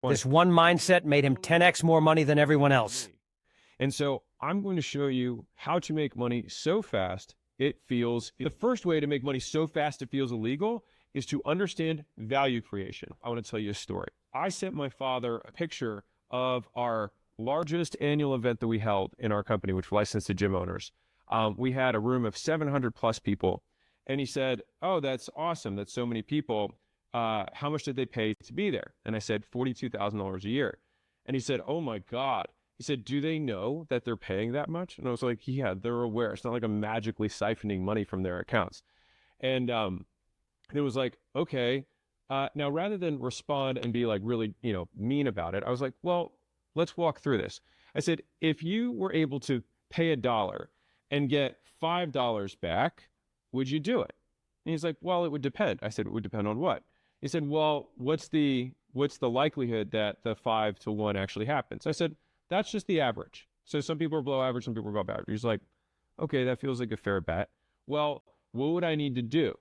This one mindset made him 10x more money than everyone else. And so I'm going to show you how to make money so fast it feels. The first way to make money so fast it feels illegal is to understand value creation. I want to tell you a story. I sent my father a picture of our largest annual event that we held in our company, which we're licensed to gym owners. We had a room of 700 plus people. And he said, "Oh, that's awesome. That's so many people. How much did they pay to be there?" And I said, $42,000 a year. And he said, "Oh my God." He said, "Do they know that they're paying that much?" And I was like, "Yeah, they're aware. It's not like I'm magically siphoning money from their accounts." And it was like, okay. Now, rather than respond and be like really, mean about it, I was like, well, let's walk through this. I said, if you were able to pay $1 and get $5 back, would you do it? And he's like, well, it would depend. I said, it would depend on what? He said, well, what's the likelihood that the 5-to-1 actually happens? I said, that's just the average. So some people are below average, some people are above average. He's like, okay, that feels like a fair bet. Well, what would I need to do?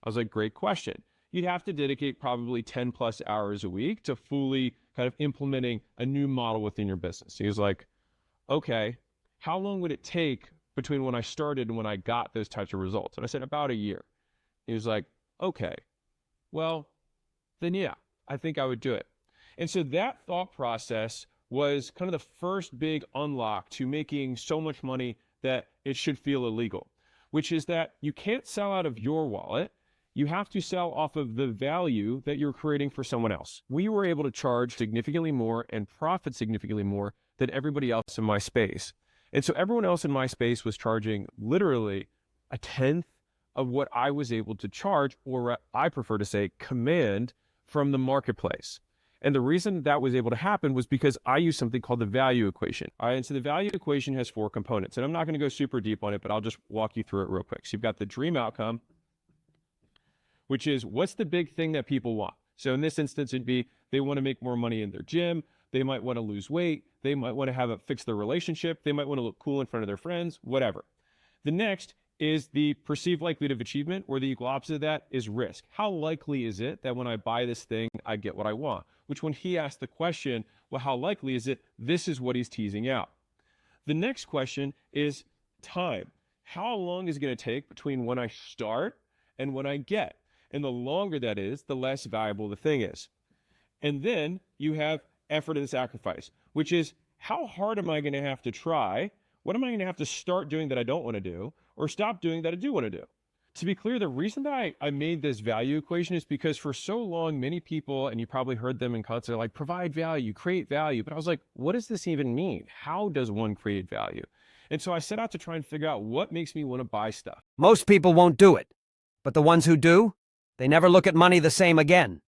I was like, great question. You'd have to dedicate probably 10 plus hours a week to fully kind of implementing a new model within your business. He was like, okay, how long would it take between when I started and when I got those types of results? And I said, about a year. He was like, okay, well, then yeah, I think I would do it. And so that thought process was kind of the first big unlock to making so much money that it should feel illegal, which is that you can't sell out of your wallet. You have to sell off of the value that you're creating for someone else. We were able to charge significantly more and profit significantly more than everybody else in my space. And so everyone else in my space was charging literally a tenth of what I was able to charge, or I prefer to say command, from the marketplace. And the reason that was able to happen was because I use something called the value equation. All right, and so the value equation has 4 components. And I'm not going to go super deep on it, but I'll just walk you through it real quick. So you've got the dream outcome, which is what's the big thing that people want. So in this instance, it'd be they want to make more money in their gym. They might want to lose weight. They might want to fix their relationship. They might want to look cool in front of their friends, whatever. The next is the perceived likelihood of achievement, or the equal opposite of that is risk. How likely is it that when I buy this thing, I get what I want? Which when he asked the question, well, how likely is it? This is what he's teasing out. The next question is time. How long is it going to take between when I start and when I get? And the longer that is, the less valuable the thing is. And then you have effort and sacrifice, which is how hard am I going to have to try? What am I going to have to start doing that I don't want to do, or stop doing that I do want to do? To be clear, the reason that I made this value equation is because for so long, many people, and you probably heard them in concert, like provide value, create value. But I was like, what does this even mean? How does one create value? And so I set out to try and figure out what makes me want to buy stuff. Most people won't do it, but the ones who do, they never look at money the same again.